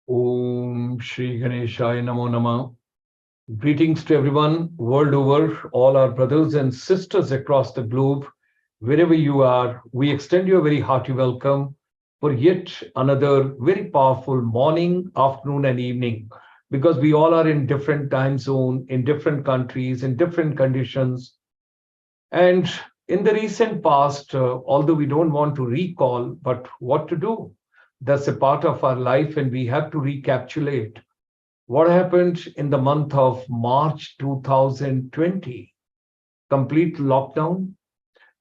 Om Shri Ganeshaya Namo Nama. Greetings to everyone world over, all our brothers and sisters across the globe, wherever you are. We extend you a very hearty welcome for yet another very powerful morning, afternoon, and evening, because we all are in different time zone, in different countries, in different conditions. And in the recent past, although we don't want to recall, but what to do? That's a part of our life, and we have to recapitulate what happened in the month of March 2020. Complete lockdown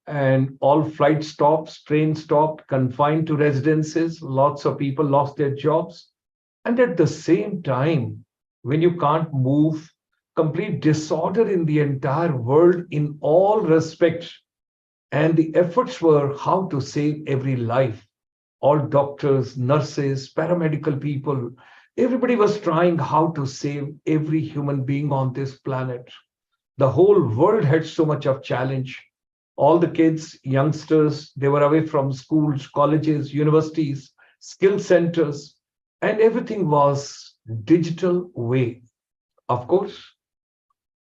and all flight stops, train stopped, confined to residences. Lots of people lost their jobs. And at the same time, when you can't move, complete disorder in the entire world in all respects. And the efforts were how to save every life. All doctors, nurses, paramedical people, everybody was trying how to save every human being on this planet. The whole world had so much of challenge. All the kids, youngsters, they were away from schools, colleges, universities, skill centers, and everything was digital way. Of course,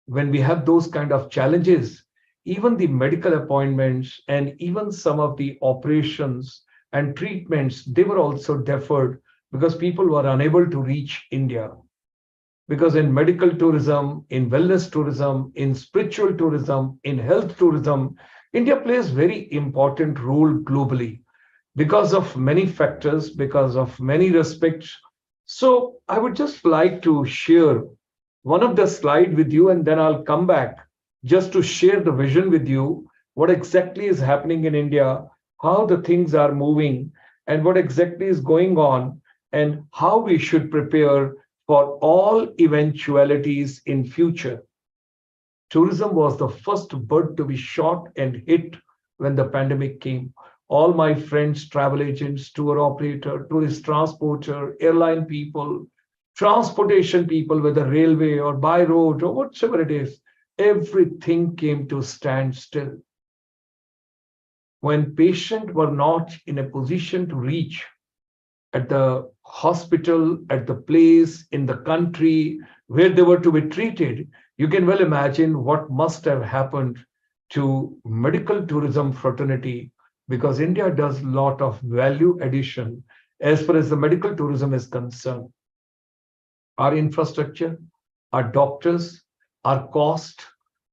when we have those kind of challenges, even the medical appointments and even some of the operations and treatments, they were also deferred because people were unable to reach India. Because in medical tourism, in wellness tourism, in spiritual tourism, in health tourism, India plays very important role globally because of many factors, because of many respects. So I would just like to share one of the slide with you, and then I'll come back just to share the vision with you, what exactly is happening in India, how the things are moving, and what exactly is going on, and how we should prepare for all eventualities in future. Tourism was the first bird to be shot and hit when the pandemic came. All my friends, travel agents, tour operator, tourist transporter, airline people, transportation people, whether railway or by road or whatever it is, everything came to stand still. When patients were not in a position to reach at the hospital, at the place, in the country where they were to be treated, you can well imagine what must have happened to medical tourism fraternity, because India does a lot of value addition as far as the medical tourism is concerned. Our infrastructure, our doctors, our cost,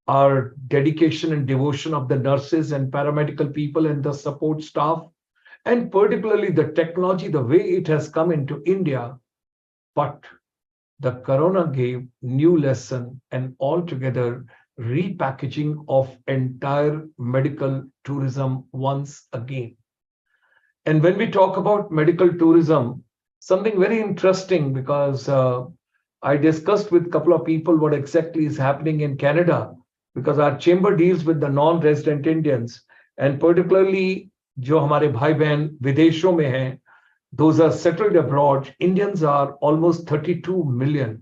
our dedication and devotion of the nurses and paramedical people and the support staff, and particularly the technology, the way it has come into India. But the corona gave new lesson and altogether repackaging of entire medical tourism once again. And when we talk about medical tourism, something very interesting, because I discussed with a couple of people what exactly is happening in Canada, because our chamber deals with the non-resident Indians, and particularly जो हमारे भाई बहन विदेशों में हैं, those are settled abroad. Indians are almost 32 million.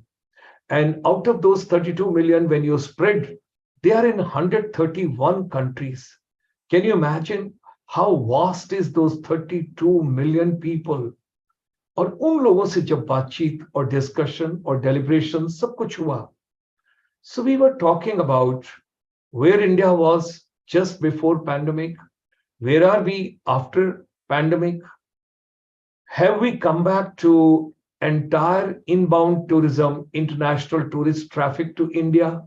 And out of those 32 million, when you spread, they are in 131 countries. Can you imagine how vast is those 32 million people? और उन लोगों से जब बातचीत और discussion और deliberation सब कुछ हुआ. So we were talking about where India was just before pandemic. Where are we after pandemic? Have we come back to entire inbound tourism, international tourist traffic to India?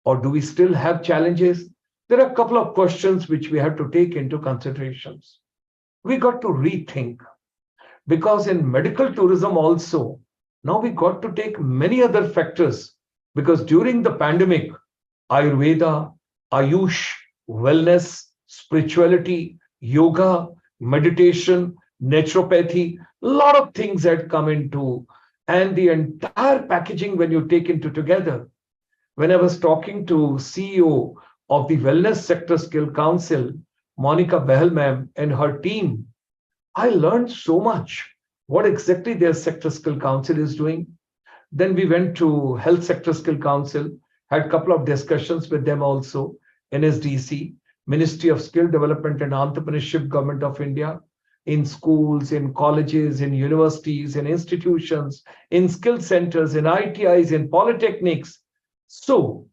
Or do we still have challenges? There are a couple of questions which we have to take into considerations. We got to rethink, because in medical tourism also, now we got to take many other factors, because during the pandemic, Ayurveda, Ayush, wellness, spirituality, yoga, meditation, naturopathy, a lot of things had come into, and the entire packaging when you take into together. When I was talking to CEO of the Wellness Sector Skill Council, Monica Behel ma'am, and her team, I learned so much what exactly their Sector Skill Council is doing. Then we went to Health Sector Skill Council, had a couple of discussions with them also, NSDC, Ministry of Skill Development and Entrepreneurship, Government of India. in schools, in colleges, in universities, in institutions, in skill centers, in ITIs, in polytechnics. So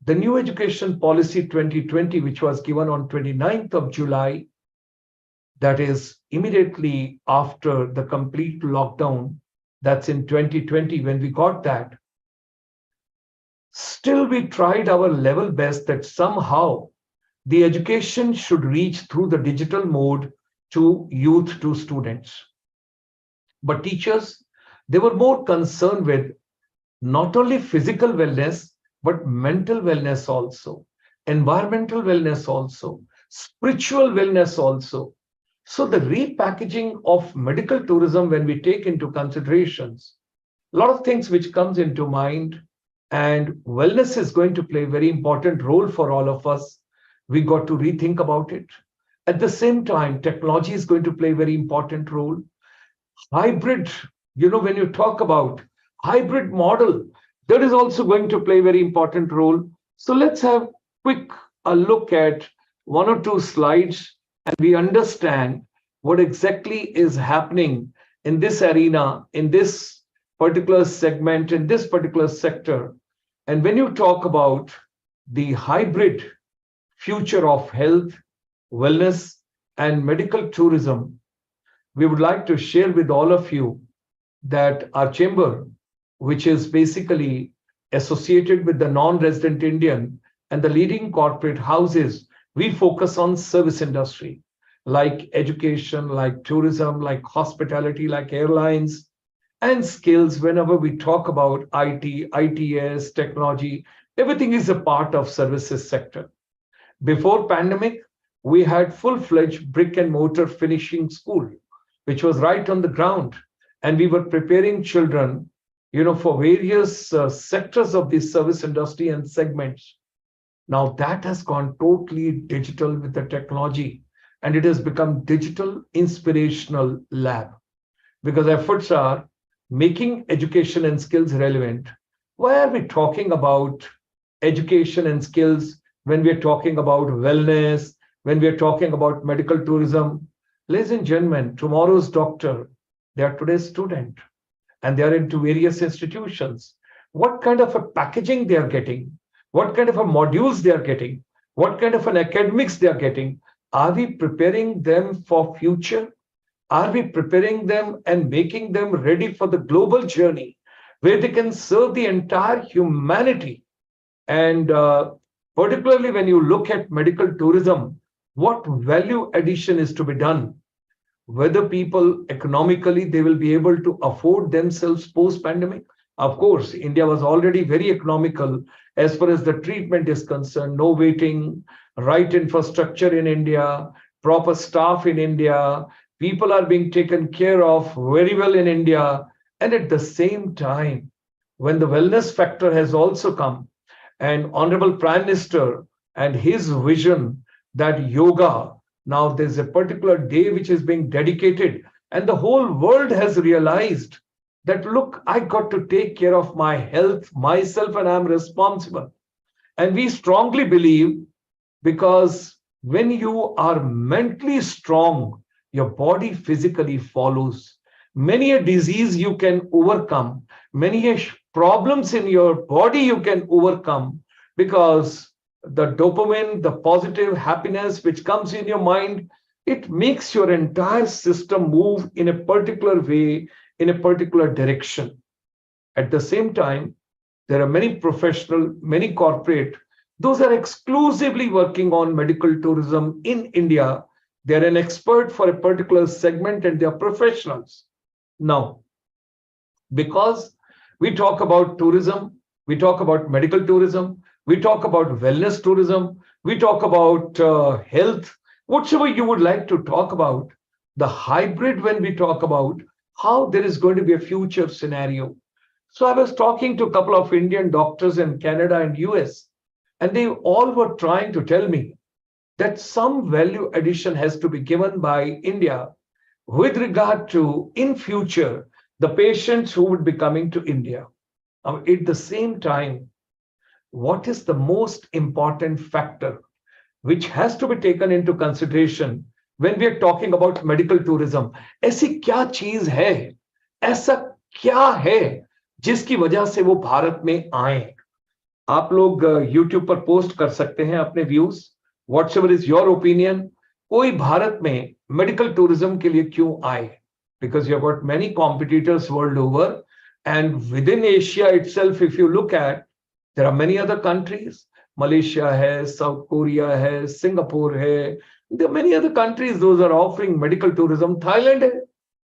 the new education policy 2020, which was given on 29th of July, that is immediately after the complete lockdown, that's in 2020 when we got that, still we tried our level best that somehow the education should reach through the digital mode to youth, to students. But teachers, they were more concerned with not only physical wellness, but mental wellness also, environmental wellness also, spiritual wellness also. So the repackaging of medical tourism, when we take into considerations, a lot of things which comes into mind, and wellness is going to play a very important role for all of us. We got to rethink about it. At the same time, technology is going to play a very important role. Hybrid, when you talk about hybrid model, that is also going to play a very important role. So let's have quick a look at one or two slides and we understand what exactly is happening in this arena, in this particular segment, in this particular sector. And when you talk about the hybrid future of health, wellness, and medical tourism, we would like to share with all of you that our chamber, which is basically associated with the non-resident Indian and the leading corporate houses, we focus on service industry, like education, like tourism, like hospitality, like airlines, and skills. Whenever we talk about IT, ITS, technology, everything is a part of services sector. Before pandemic, we had full-fledged brick and mortar finishing school, which was right on the ground. And we were preparing children, for various sectors of the service industry and segments. Now that has gone totally digital with the technology, and it has become digital inspirational lab, because efforts are making education and skills relevant. Why are we talking about education and skills when we're talking about wellness, when we're talking about medical tourism? Ladies and gentlemen, tomorrow's doctor, they are today's student, and they are into various institutions. What kind of a packaging they are getting? What kind of a modules they are getting? What kind of an academics they are getting? Are we preparing them for future? Are we preparing them and making them ready for the global journey where they can serve the entire humanity? And particularly when you look at medical tourism, what value addition is to be done? Whether people economically, they will be able to afford themselves post-pandemic. Of course, India was already very economical as far as the treatment is concerned. No waiting, right infrastructure in India, proper staff in India. People are being taken care of very well in India. And at the same time, when the wellness factor has also come, and Honorable Prime Minister and his vision that yoga, now there's a particular day which is being dedicated, and the whole world has realized that, look, I got to take care of my health myself and I'm responsible. And we strongly believe, because when you are mentally strong, your body physically follows. Many a disease you can overcome, many problems in your body you can overcome, because the dopamine, the positive happiness which comes in your mind, it makes your entire system move in a particular way, in a particular direction. At the same time, there are many professional, many corporate, those are exclusively working on medical tourism in India. They're an expert for a particular segment and they're professionals. Now, because we talk about tourism, we talk about medical tourism, we talk about wellness tourism, we talk about health, whatever you would like to talk about, the hybrid, when we talk about how there is going to be a future scenario. So I was talking to a couple of Indian doctors in Canada and US, and they all were trying to tell me that some value addition has to be given by India with regard to, in future, the patients who would be coming to India. At the same time, what is the most important factor which has to be taken into consideration when we are talking about medical tourism, ऐसी क्या चीज है, ऐसा क्या है जिसकी वजह से वो भारत में आए? आप लोग YouTube पर पोस्ट कर सकते हैं अपने views, whatsoever is your opinion, कोई भारत में मेडिकल टूरिज्म के लिए क्यों आए? Because you have got many competitors world over, and within Asia itself, if you look at, there are many other countries. Malaysia hai, South Korea hai, Singapore hai. There are many other countries those are offering medical tourism. Thailand hai.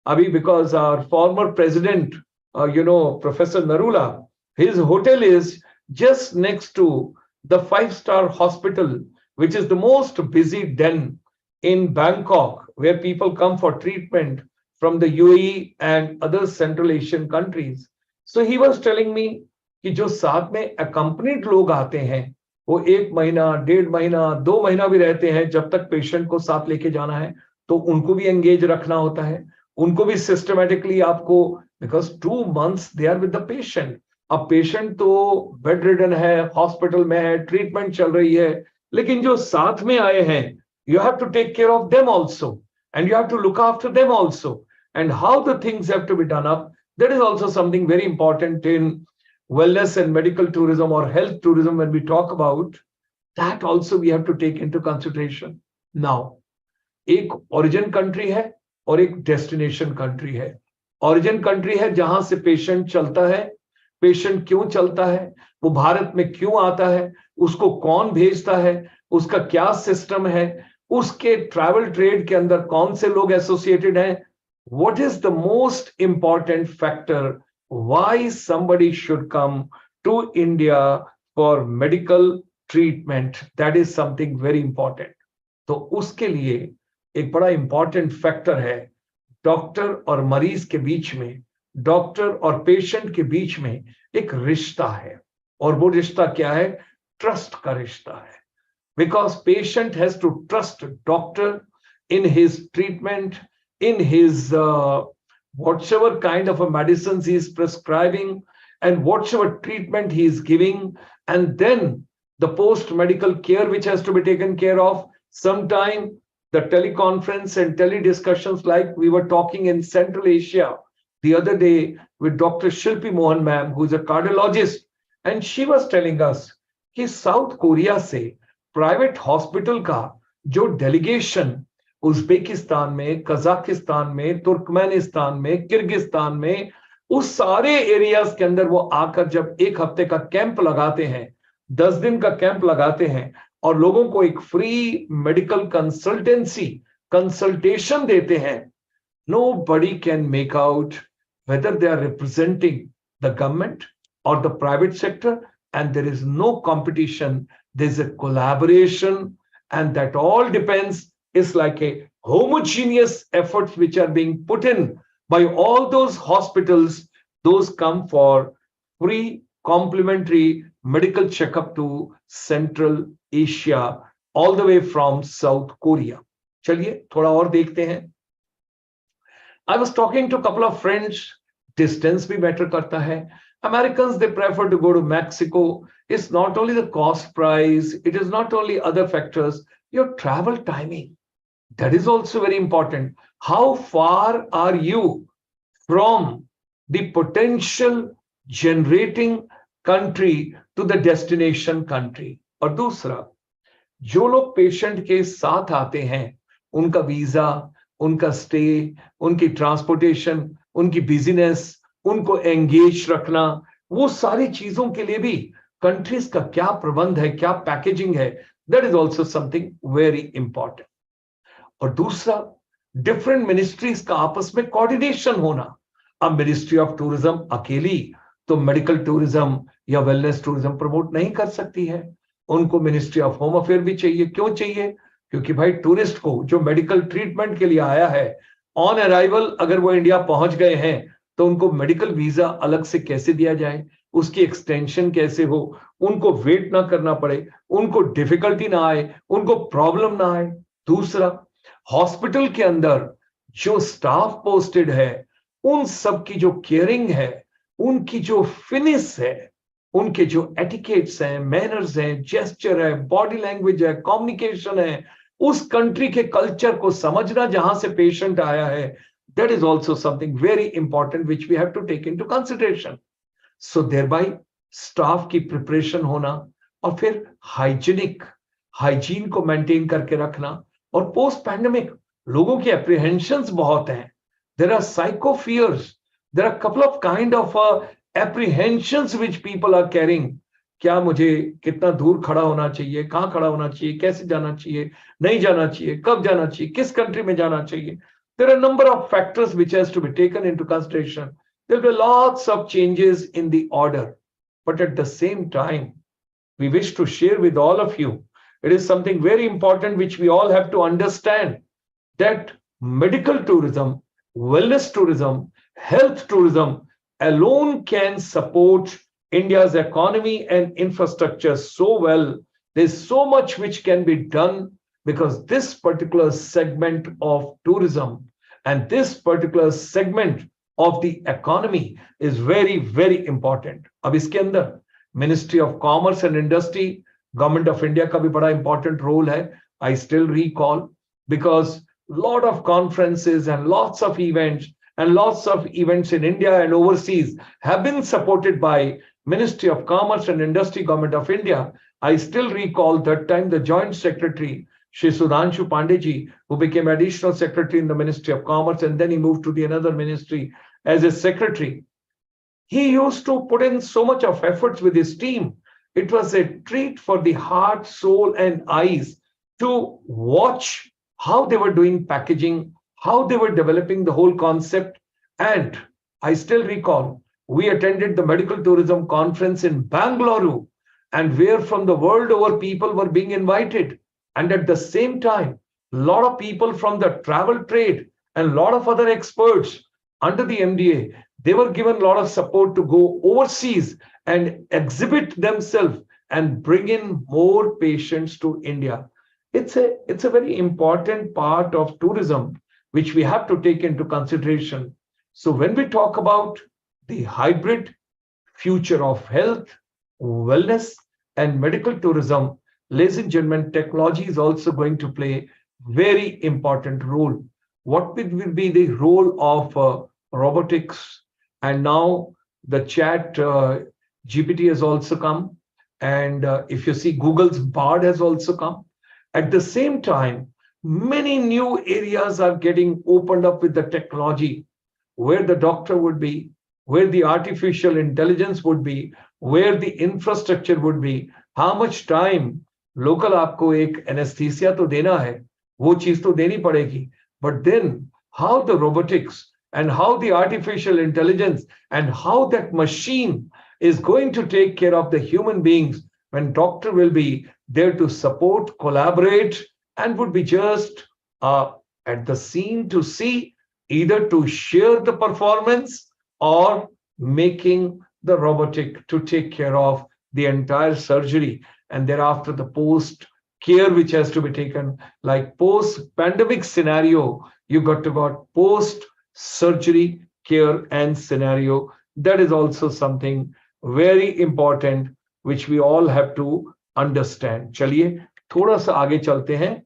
Abhi, because our former president, Professor Narula, his hotel is just next to the 5-star hospital, which is the most busy den in Bangkok, where people come for treatment from the UAE and other Central Asian countries. So he was telling me कि जो साथ में accompanied लोग आते हैं, वो 1 महीना, 1.5 महीना, 2 महीना भी रहते हैं, जब तक पेशेंट को साथ लेके जाना है, तो उनको भी एंगेज रखना होता है, उनको भी सिस्टमेटिकली आपको, because 2 months they are with the patient. अब पेशेंट तो बेड रिडन है, हॉस्पिटल में है, ट्रीटमेंट चल रही है, लेकिन जो साथ में आए हैं, you have to take care of them also, and you have to look after them also, and how the things have to be done up. That is also something very important in wellness and medical tourism or health tourism. When we talk about that also, we have to take into consideration. Now, एक origin country है और एक destination country है. Origin country है जहां से patient चलता है. पेशेंट क्यों चलता है, वो भारत में क्यों आता है, उसको कौन भेजता है, उसका क्या सिस्टम है, उसके ट्रैवल ट्रेड के अंदर कौन से लोग एसोसिएटेड हैं, what is the most important factor why somebody should come to India for medical treatment. That is something very important. तो उसके लिए एक बड़ा इंपॉर्टेंट फैक्टर है डॉक्टर और मरीज के बीच में, डॉक्टर और पेशेंट के बीच में एक रिश्ता है, और वो रिश्ता क्या है? ट्रस्ट का रिश्ता है. Because patient has to trust doctor in his treatment, in his whatever kind of a medicines he is prescribing and whatever treatment he is giving, and then the post-medical care which has to be taken care of. Sometime the teleconference and tele-discussions like we were talking in Central Asia the other day with Dr. Shilpi Mohan ma'am, who is a cardiologist, and she was telling us कि South Korea से private hospital का जो delegation Uzbekistan में, Kazakhstan में, Turkmenistan में, Kyrgyzstan में, उस सारे एरियाज के अंदर वो आकर जब 1 हफ्ते का कैंप लगाते हैं, 10 दिन का कैंप लगाते हैं और लोगों को एक फ्री मेडिकल कंसल्टेशन देते हैं, nobody can make out whether they are representing the government or the private sector, and there is no competition. There's a collaboration, and that all depends. It's like a homogeneous efforts which are being put in by all those hospitals. Those come for free complimentary medical checkup to Central Asia, all the way from South Korea. चलिए थोड़ा और देखते हैं. I was talking to a couple of friends. Distance भी matter करता है. Americans, they prefer to go to Mexico. It's not only the cost price, it is not only other factors, your travel timing. That is also very important. How far are you from the potential generating country to the destination country? और दूसरा, जो लोग patient के साथ आते हैं, उनका visa, उनका स्टे, उनकी ट्रांसपोर्टेशन, उनकी बिजनेस, उनको एंगेज रखना, वो सारी चीजों के लिए भी कंट्रीज का क्या प्रबंध है, क्या पैकेजिंग है, that is also something very important. और दूसरा, डिफरेंट मिनिस्ट्रीज का आपस में कोऑर्डिनेशन होना. अब मिनिस्ट्री ऑफ टूरिज्म अकेली तो मेडिकल टूरिज्म या वेलनेस टूरिज्म प्रमोट नहीं कर सकती है, उनको मिनिस्ट्री ऑफ होम अफेयर भी चाहिए. क्यों चाहिए? क्योंकि भाई टूरिस्ट को जो मेडिकल ट्रीटमेंट के लिए आया है, ऑन अराइवल अगर वो इंडिया पहुंच गए हैं तो उनको मेडिकल वीजा अलग से कैसे दिया जाए, उसकी एक्सटेंशन कैसे हो, उनको वेट ना करना पड़े, उनको डिफिकल्टी ना आए, उनको प्रॉब्लम ना आए. दूसरा, हॉस्पिटल के अंदर जो स्टाफ पोस्टेड है, उन सब की जो केयरिंग है, उनकी जो फिनिश है, उनके जो एटिकेट्स हैं, मैनर्स हैं, जेस्चर है, बॉडी लैंग्वेज है, कम्युनिकेशन है, उस कंट्री के कल्चर को समझना जहां से पेशेंट आया है, that is also something very important which we have to take into consideration. So thereby staff की प्रिपरेशन होना, और फिर हाइजीन को मेंटेन करके रखना, और पोस्ट पैंडेमिक लोगों की एप्रीहेंशंस बहुत हैं. There are psycho fears, there are couple of kind of apprehensions which people are carrying. क्या मुझे कितना दूर खड़ा होना चाहिए, कहां खड़ा होना चाहिए, कैसे जाना चाहिए, नहीं जाना चाहिए, कब जाना चाहिए, किस कंट्री में जाना चाहिए. There are a number of factors which has to be taken into consideration. There will be lots of changes in the order. But at the same time, we wish to share with all of you, it is something very important which we all have to understand, that medical tourism, wellness tourism, health tourism alone can support India's economy and infrastructure so well. There's so much which can be done, because this particular segment of tourism and this particular segment of the economy is very, very important. अब इसके अंदर Ministry of Commerce and Industry, Government of India का भी बड़ा important role है. I still recall, because lot of conferences and lots of events in India and overseas have been supported by Ministry of Commerce and Industry, Government of India. I still recall that time the Joint Secretary, Shri Sudhanshu Pandey, who became Additional Secretary in the Ministry of Commerce, and then he moved to the another ministry as a secretary. He used to put in so much of efforts with his team. It was a treat for the heart, soul, and eyes to watch how they were doing packaging, how they were developing the whole concept. And I still recall, we attended the medical tourism conference in Bangalore, and where from the world over people were being invited. And at the same time, a lot of people from the travel trade and a lot of other experts under the MDA, they were given a lot of support to go overseas and exhibit themselves and bring in more patients to India. It's a very important part of tourism, which we have to take into consideration. So when we talk about the hybrid future of health, wellness, and medical tourism, ladies and gentlemen, technology is also going to play very important role. What will be the role of robotics? And now the chat GPT has also come. And if you see, Google's Bard has also come. At the same time, many new areas are getting opened up with the technology, where the doctor would be, where the artificial intelligence would be, where the infrastructure would be, how much time local आपको एक anaesthesia तो देना है, वो चीज तो देनी पड़ेगी, but then how the robotics and how the artificial intelligence and how that machine is going to take care of the human beings, when doctor will be there to support, collaborate, and would be just at the scene to see, either to share the performance or making the robotic to take care of the entire surgery. And thereafter the post care which has to be taken, like post pandemic scenario, you got post surgery care and scenario. That is also something very important which we all have to understand. चलिए थोड़ा सा आगे चलते हैं.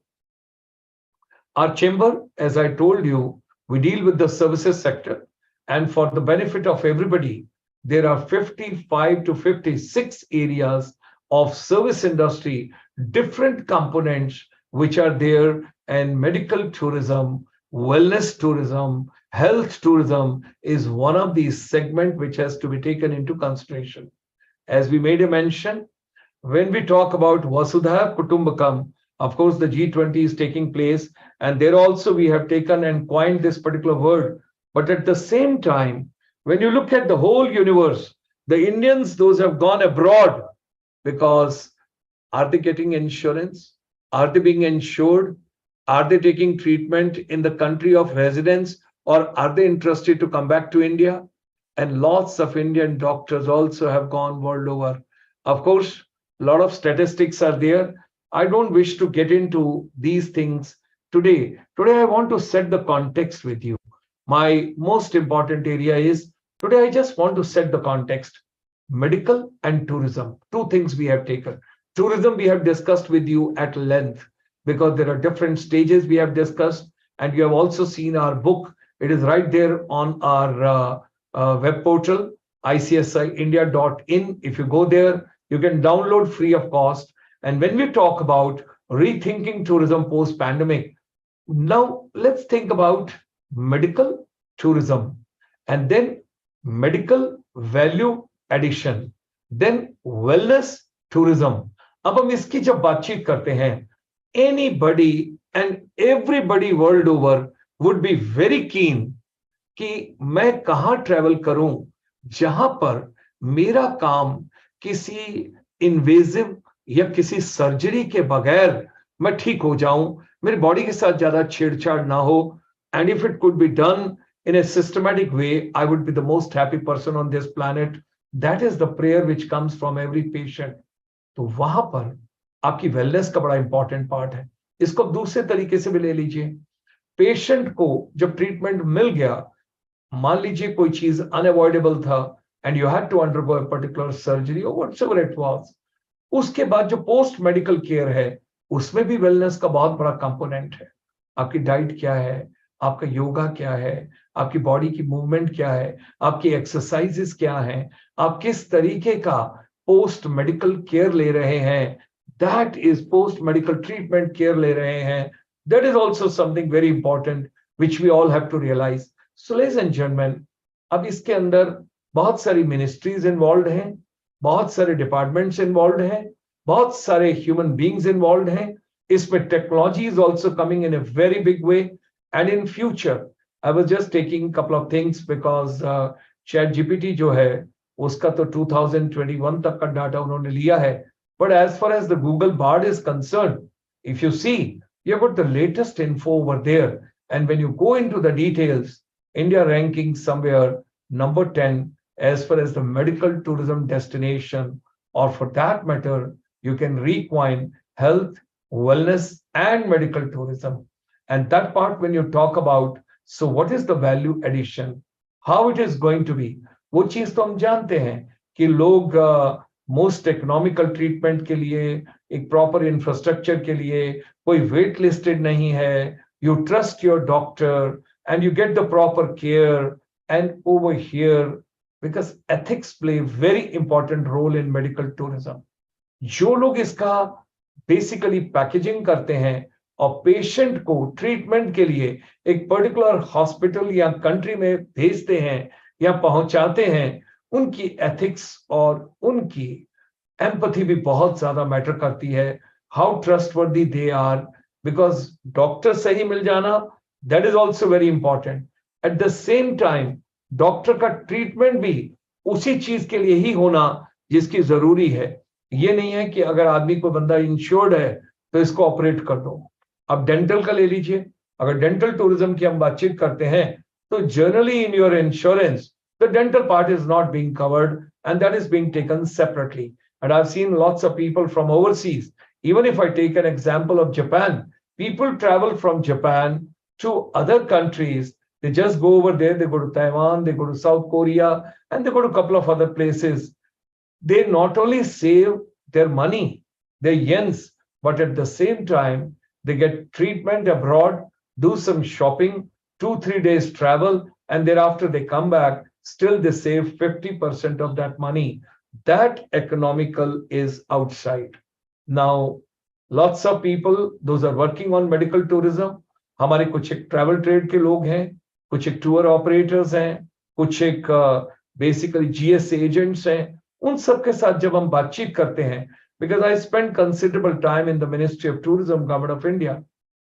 Our chamber, as I told you, we deal with the services sector, and for the benefit of everybody, there are 55 to 56 areas of service industry, different components which are there, and medical tourism, wellness tourism, health tourism is one of these segments which has to be taken into consideration. As we made a mention, when we talk about Vasudha Kutumbakam, of course, the G20 is taking place, and there also we have taken and coined this particular word. But at the same time, when you look at the whole universe, the Indians, those have gone abroad, because are they getting insurance? Are they being insured? Are they taking treatment in the country of residence, or are they interested to come back to India? And lots of Indian doctors also have gone world over. Of course, a lot of statistics are there. I don't wish to get into these things today. Today, I want to set the context with you. My most important area is, today I just want to set the context. Medical and tourism, two things we have taken. Tourism we have discussed with you at length, because there are different stages we have discussed, and you have also seen our book. It is right there on our web portal, icsiindia.in. If you go there, you can download free of cost. And when we talk about rethinking tourism post-pandemic, now let's think about medical tourism, and then medical value addition, then wellness tourism. अब हम इसकी जब बातचीत करते हैं, anybody and everybody world over would be very keen कि मैं कहाँ ट्रैवल करूं जहां पर मेरा काम किसी इन्वेजिव या किसी सर्जरी के बगैर मैं ठीक हो जाऊं, मेरी बॉडी के साथ ज्यादा छेड़छाड़ ना हो. And if it could be done in a systematic way, I would be the most happy person on this planet. That is the prayer which comes from every patient. तो वहां पर आपकी वेलनेस का बड़ा इंपॉर्टेंट पार्ट है. इसको दूसरे तरीके से भी ले लीजिए. पेशेंट को जब ट्रीटमेंट मिल गया, मान लीजिए कोई चीज अनअवॉइडेबल था and you had to undergo a particular surgery और व्हाटएवर इट वाज, उसके बाद जो पोस्ट मेडिकल केयर है उसमें भी वेलनेस का बहुत बड़ा कंपोनेंट है. आपकी डाइट क्या है, आपका योगा क्या है, आपकी बॉडी की मूवमेंट क्या है, आपकी एक्सरसाइजेस क्या हैं, आप किस तरीके का पोस्ट मेडिकल केयर ले रहे हैं, that is post medical treatment care ले रहे हैं. That is also something very important which we all have to realise. So ladies and gentleman, अब इसके अंदर बहुत सारी मिनिस्ट्रीज इन्वॉल्व हैं, बहुत सारे डिपार्टमेंट्स इन्वॉल्व हैं, बहुत सारे ह्यूमन बींग्स इन्वॉल्व हैं. इसमें technology is also coming in a very big way. And in future, I was just taking a couple of things because ChatGPT जो है उसका तो 2021 तक का डाटा उन्होंने लिया है. But as far as the Google Bard is concerned, if you see, you've got the latest info over there. And when you go into the details, India ranking somewhere number 10 as far as the medical tourism destination, or for that matter, you can recoin health, wellness, and medical tourism. And that part, when you talk about, so what is the value addition, how it is going to be, वो चीज तो हम जानते हैं कि लोग most economical treatment के लिए एक प्रॉपर इंफ्रास्ट्रक्चर के लिए कोई वेट लिस्टेड नहीं है. You trust your doctor and you get the proper care. And over here, because ethics play very important role in medical tourism. जो लोग इसका बेसिकली पैकेजिंग करते हैं और पेशेंट को ट्रीटमेंट के लिए एक पर्टिकुलर हॉस्पिटल या कंट्री में भेजते हैं या पहुंचाते हैं, उनकी एथिक्स और उनकी एम्पैथी भी बहुत ज्यादा मैटर करती है. How trustworthy they are, because doctor सही मिल जाना, that is also very important. At the same time doctor का ट्रीटमेंट भी उसी चीज के लिए ही होना जिसकी जरूरी है. ये नहीं है कि अगर आदमी को बंदा इंश्योर्ड है तो इसको ऑपरेट कर दो. अब डेंटल का ले लीजिए. अगर डेंटल टूरिज्म की हम बातचीत करते हैं तो generally in your insurance the dental part is not being covered and that is being taken separately. And I have seen lots of people from overseas. Even if I take an example of Japan, people travel from Japan to other countries. They just go over there, they go to Taiwan, they go to South Korea, and they go to a couple of other places. They not only save their money, their yens, but at the same time, they get treatment abroad, do some shopping, 2-3 days travel, and thereafter they come back, still they save 50% of that money. That economical is outside. Now, lots of people, those are working on medical tourism. हमारे कुछ एक travel trade के लोग हैं, कुछ एक tour operators हैं, कुछ एक बेसिकली जीएस एजेंट्स हैं. उन सब के साथ जब हम बातचीत करते हैं, because I spent considerable time in the Ministry of Tourism, Government of India.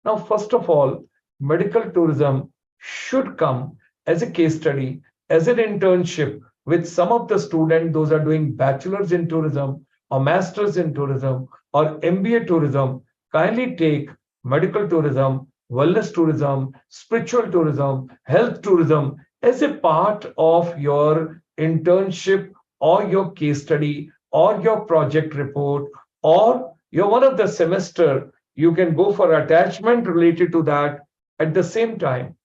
Now, first of all, medical tourism should come as a case study, as an internship with some of the students, those are doing bachelor's in tourism or master's in tourism or MBA tourism. Kindly take medical tourism, wellness tourism, spiritual tourism, health tourism as a part of your internship or your case study or your project report, or you're one of the semester, you can go for attachment related to that. At the same time,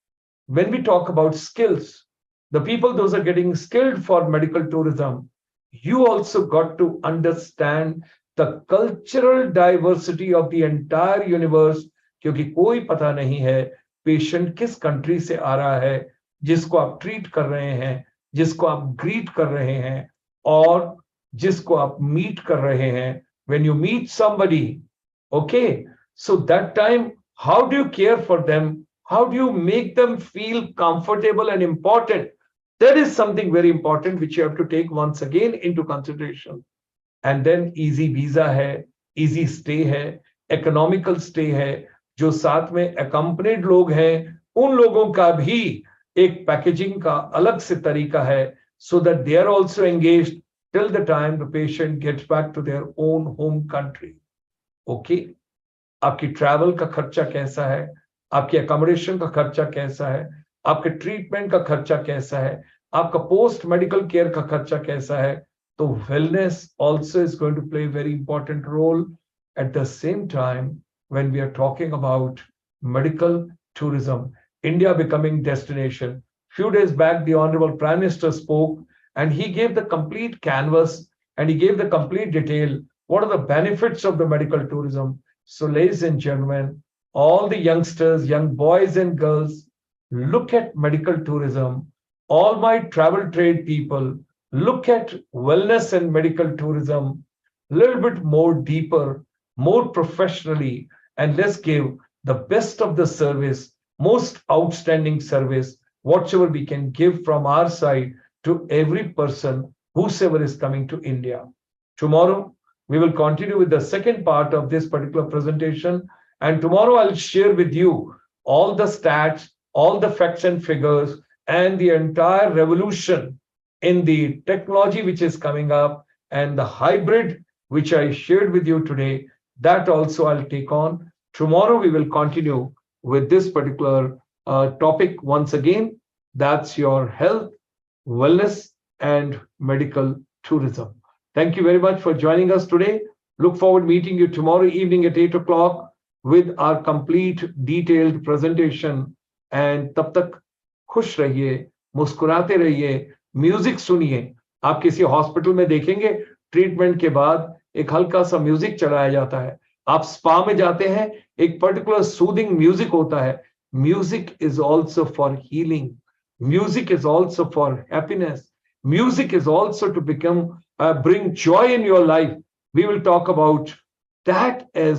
when we talk about skills, the people, those are getting skilled for medical tourism, you also got to understand the cultural diversity of the entire universe, क्योंकि कोई पता नहीं है patient किस country से आ रहा है, जिसको आप ट्रीट कर रहे हैं, जिसको आप ग्रीट कर रहे हैं, और जिसको आप मीट कर रहे हैं. When you meet somebody, okay, so that time, how do you care for them? How do you make them feel comfortable and important? That is something very important which you have to take once again into consideration. And then easy visa है, easy stay है, economical stay है. जो साथ में accompanied लोग हैं, उन लोगों का भी एक पैकेजिंग का अलग से तरीका है, so that they are also engaged till the time the patient gets back to their own home country. Okay? आपकी ट्रैवल का खर्चा कैसा है, आपकी अकोमोडेशन का खर्चा कैसा है, आपके ट्रीटमेंट का खर्चा कैसा है, आपका पोस्ट मेडिकल केयर का खर्चा कैसा है. तो wellness also is going to play a very important role. At the same time, when we are talking about medical tourism, India becoming destination. Few days back, the Honorable Prime Minister spoke and he gave the complete canvas and he gave the complete detail. What are the benefits of the medical tourism? So, ladies and gentlemen, all the youngsters, young boys and girls, look at medical tourism. All my travel trade people, look at wellness and medical tourism a little bit more deeper, more professionally, and let's give the best of the service, most outstanding service, whatever we can give from our side to every person, whosoever is coming to India. Tomorrow, we will continue with the second part of this particular presentation. And tomorrow I'll share with you all the stats, all the facts and figures, and the entire revolution in the technology which is coming up, and the hybrid which I shared with you today, that also I'll take on. Tomorrow we will continue with this particular topic once again. That's your health, wellness, and medical tourism. Thank you very much for joining us today. Look forward to meeting you tomorrow evening at 8 o'clock with our complete detailed presentation. And तब तक खुश रहिए, मुस्कुराते रहिए, music सुनिए. आप किसी hospital में देखेंगे ट्रीटमेंट के बाद एक हल्का सा म्यूजिक चलाया जाता है. आप स्पा में जाते हैं, एक पर्टिकुलर सूदिंग म्यूजिक होता है. Music is also for healing. Music is also for happiness. Music is also to bring joy in your life. We will talk about that as